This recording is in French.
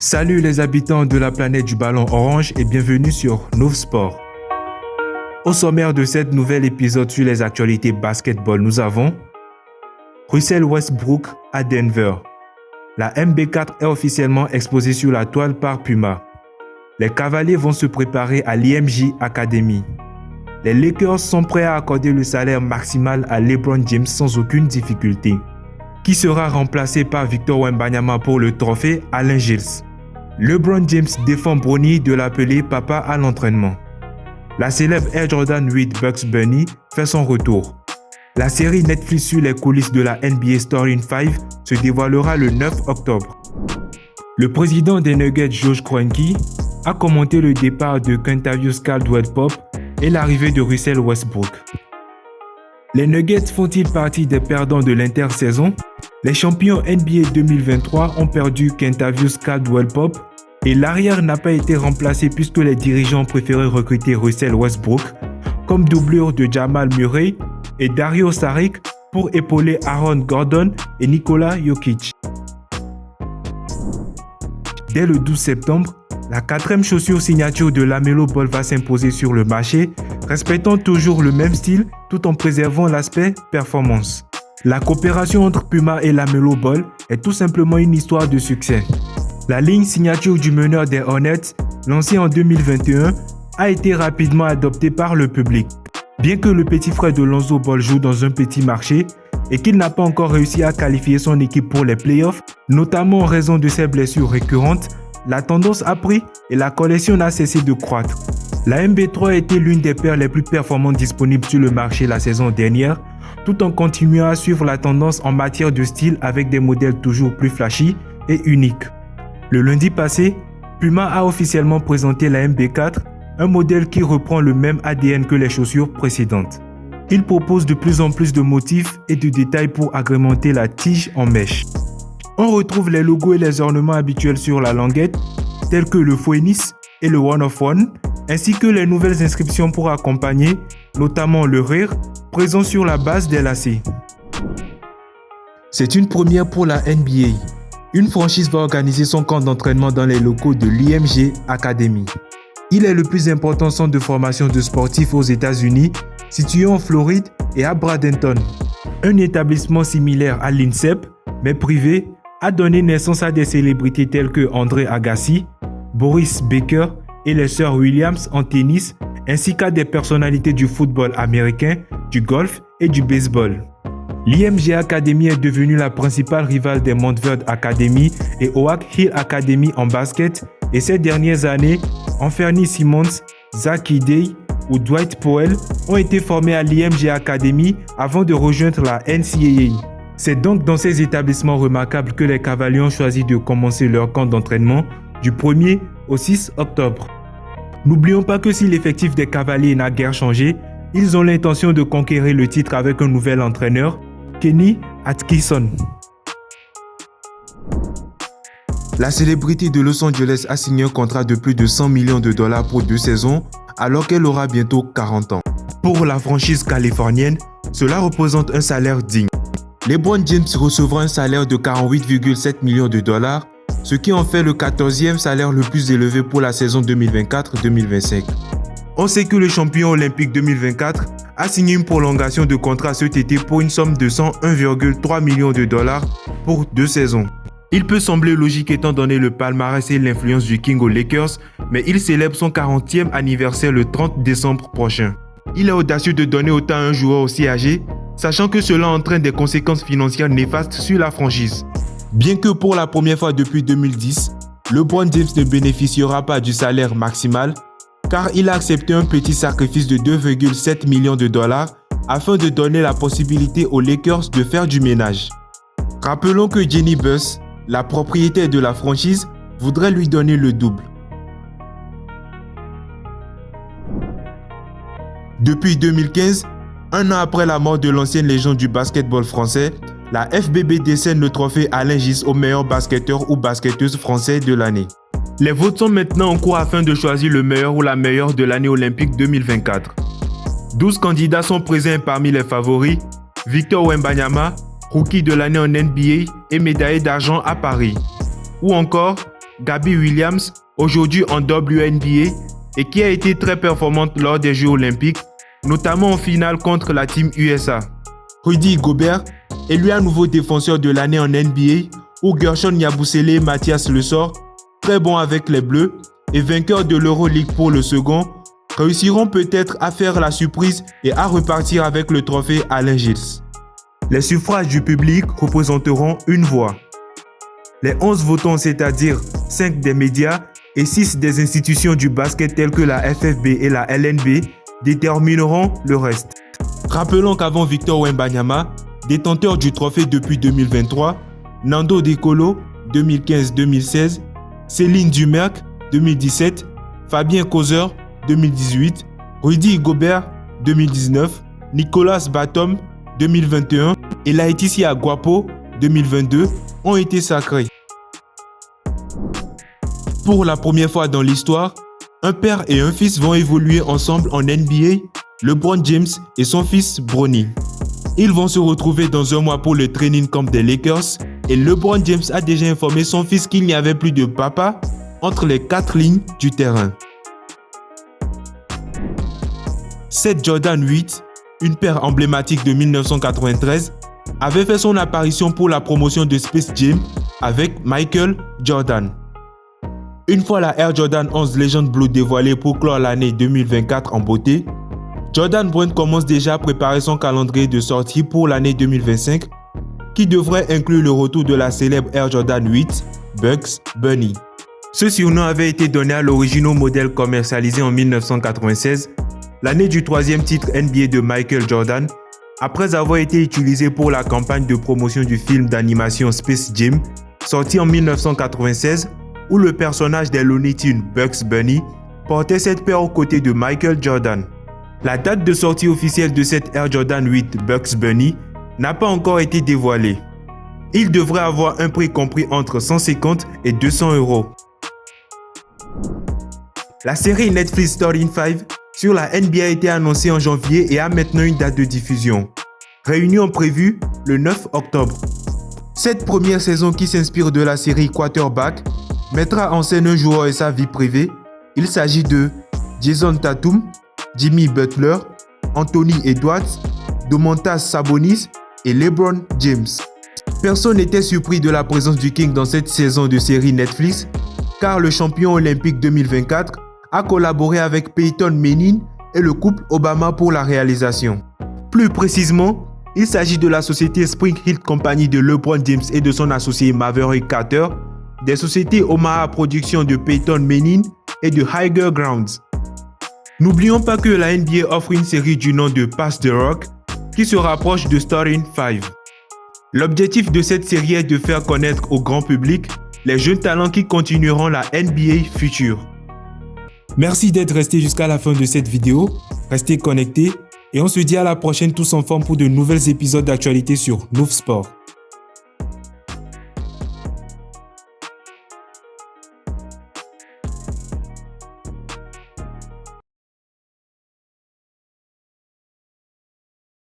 Salut les habitants de la planète du ballon orange et bienvenue sur Nouveau Sport. Au sommaire de cet nouvel épisode sur les actualités basketball, nous avons Russell Westbrook à Denver. La MB4 est officiellement exposée sur la toile par Puma. Les Cavaliers vont se préparer à l'IMJ Academy. Les Lakers sont prêts à accorder le salaire maximal à LeBron James sans aucune difficulté. Qui sera remplacé par Victor Wembanyama pour le trophée Allen Giles. LeBron James défend Bronny de l'appeler papa à l'entraînement. La célèbre Air Jordan 8 Bugs Bunny fait son retour. La série Netflix sur les coulisses de la NBA Story 5 se dévoilera le 9 octobre. Le président des Nuggets, Josh Kroenke, a commenté le départ de Kentavious Caldwell-Pope et l'arrivée de Russell Westbrook. Les Nuggets font-ils partie des perdants de l'intersaison? Les champions NBA 2023 ont perdu Kentavious Caldwell-Pope et l'arrière n'a pas été remplacé puisque les dirigeants préféraient recruter Russell Westbrook comme doublure de Jamal Murray et Dario Saric pour épauler Aaron Gordon et Nikola Jokic. Dès le 12 septembre, la quatrième chaussure signature de LaMelo Ball va s'imposer sur le marché, respectant toujours le même style tout en préservant l'aspect performance. La coopération entre Puma et LaMelo Ball est tout simplement une histoire de succès. La ligne signature du meneur des Hornets, lancée en 2021, a été rapidement adoptée par le public. Bien que le petit frère de Lonzo Ball joue dans un petit marché et qu'il n'a pas encore réussi à qualifier son équipe pour les playoffs, notamment en raison de ses blessures récurrentes, la tendance a pris et la collection n'a cessé de croître. La MB3 a été l'une des paires les plus performantes disponibles sur le marché la saison dernière, tout en continuant à suivre la tendance en matière de style avec des modèles toujours plus flashy et uniques. Le lundi passé, Puma a officiellement présenté la MB4, un modèle qui reprend le même ADN que les chaussures précédentes. Il propose de plus en plus de motifs et de détails pour agrémenter la tige en mèche. On retrouve les logos et les ornements habituels sur la languette, tels que le Phoenix et le One of One, ainsi que les nouvelles inscriptions pour accompagner, notamment le rire, présent sur la base des lacets. C'est une première pour la NBA. Une franchise va organiser son camp d'entraînement dans les locaux de l'IMG Academy. Il est le plus important centre de formation de sportifs aux États-Unis, situé en Floride et à Bradenton. Un établissement similaire à l'INSEP, mais privé, a donné naissance à des célébrités telles que André Agassi, Boris Becker et les sœurs Williams en tennis, ainsi qu'à des personnalités du football américain, du golf et du baseball. L'IMG Academy est devenue la principale rivale des Montverde Academy et Oak Hill Academy en basket, et ces dernières années, Anthony Simons, Zach Edey ou Dwight Powell ont été formés à l'IMG Academy avant de rejoindre la NCAA. C'est donc dans ces établissements remarquables que les Cavaliers ont choisi de commencer leur camp d'entraînement du 1er au 6 octobre. N'oublions pas que si l'effectif des Cavaliers n'a guère changé, ils ont l'intention de conquérir le titre avec un nouvel entraîneur, Kenny Atkinson. La célébrité de Los Angeles a signé un contrat de plus de 100 millions de dollars pour 2 saisons, alors qu'elle aura bientôt 40 ans. Pour la franchise californienne, cela représente un salaire digne. LeBron James recevra un salaire de 48,7 millions de dollars, ce qui en fait le 14e salaire le plus élevé pour la saison 2024-2025. On sait que le champion olympique 2024 a signé une prolongation de contrat cet été pour une somme de 101,3 millions de dollars pour 2 saisons. Il peut sembler logique étant donné le palmarès et l'influence du King aux Lakers, mais il célèbre son 40e anniversaire le 30 décembre prochain. Il est audacieux de donner autant à un joueur aussi âgé, sachant que cela entraîne des conséquences financières néfastes sur la franchise. Bien que pour la première fois depuis 2010, LeBron James ne bénéficiera pas du salaire maximal, car il a accepté un petit sacrifice de 2,7 millions de dollars afin de donner la possibilité aux Lakers de faire du ménage. Rappelons que Jeanie Buss, la propriétaire de la franchise, voudrait lui donner le double. Depuis 2015, un an après la mort de l'ancienne légende du basketball français, la FBB décerne le trophée Allen Giles au meilleur basketteur ou basketteuse français de l'année. Les votes sont maintenant en cours afin de choisir le meilleur ou la meilleure de l'année olympique 2024. 12 candidats sont présents parmi les favoris: Victor Wembanyama, rookie de l'année en NBA et médaillé d'argent à Paris. Ou encore Gabby Williams, aujourd'hui en WNBA, et qui a été très performante lors des Jeux Olympiques, notamment en finale contre la Team USA. Rudy Gobert, élu à nouveau défenseur de l'année en NBA, où Gershon Yabusele et Mathias Le Sort, très bons avec les Bleus et vainqueurs de l'Euroleague pour le second, réussiront peut-être à faire la surprise et à repartir avec le trophée Alain Gilles. Les suffrages du public représenteront une voix. Les 11 votants, c'est-à-dire 5 des médias et 6 des institutions du basket telles que la FFB et la LNB, détermineront le reste. Rappelons qu'avant Victor Wembanyama, détenteur du trophée depuis 2023, Nando De Colo 2015-2016, Céline Dumerc 2017, Fabien Causeur 2018, Rudy Gobert 2019, Nicolas Batum 2021 et Laetitia Guapo 2022 ont été sacrés. Pour la première fois dans l'histoire, un père et un fils vont évoluer ensemble en NBA, LeBron James et son fils Bronny. Ils vont se retrouver dans un mois pour le training camp des Lakers et LeBron James a déjà informé son fils qu'il n'y avait plus de papa entre les 4 lignes du terrain. Cette Jordan 8, une paire emblématique de 1993, avait fait son apparition pour la promotion de Space Jam avec Michael Jordan. Une fois la Air Jordan 11 Legend Blue dévoilée pour clore l'année 2024 en beauté, Jordan Brand commence déjà à préparer son calendrier de sortie pour l'année 2025 qui devrait inclure le retour de la célèbre Air Jordan 8 Bugs Bunny. Ce surnom avait été donné à l'origine au modèle commercialisé en 1996, l'année du 3e titre NBA de Michael Jordan, après avoir été utilisé pour la campagne de promotion du film d'animation Space Jam, sorti en 1996, où le personnage des Looney Tunes Bugs Bunny portait cette paire aux côtés de Michael Jordan. La date de sortie officielle de cette Air Jordan 8 Bugs Bunny n'a pas encore été dévoilée. Il devrait avoir un prix compris entre 150 et 200 €. La série Netflix Starting 5 sur la NBA a été annoncée en janvier et a maintenant une date de diffusion. Réunion prévue le 9 octobre. Cette première saison qui s'inspire de la série Quarterback mettra en scène un joueur et sa vie privée. Il s'agit de Jason Tatum, Jimmy Butler, Anthony Edwards, Domantas Sabonis et LeBron James. Personne n'était surpris de la présence du King dans cette saison de série Netflix, car le champion olympique 2024 a collaboré avec Peyton Manning et le couple Obama pour la réalisation. Plus précisément, il s'agit de la société Spring Hill Company de LeBron James et de son associé Maverick Carter, des sociétés Omaha Productions de Peyton Manning et de Higher Grounds. N'oublions pas que la NBA offre une série du nom de Pass the Rock qui se rapproche de Starting 5. L'objectif de cette série est de faire connaître au grand public les jeunes talents qui continueront la NBA future. Merci d'être resté jusqu'à la fin de cette vidéo. Restez connectés et on se dit à la prochaine tous en forme pour de nouveaux épisodes d'actualité sur Nouveau Sport.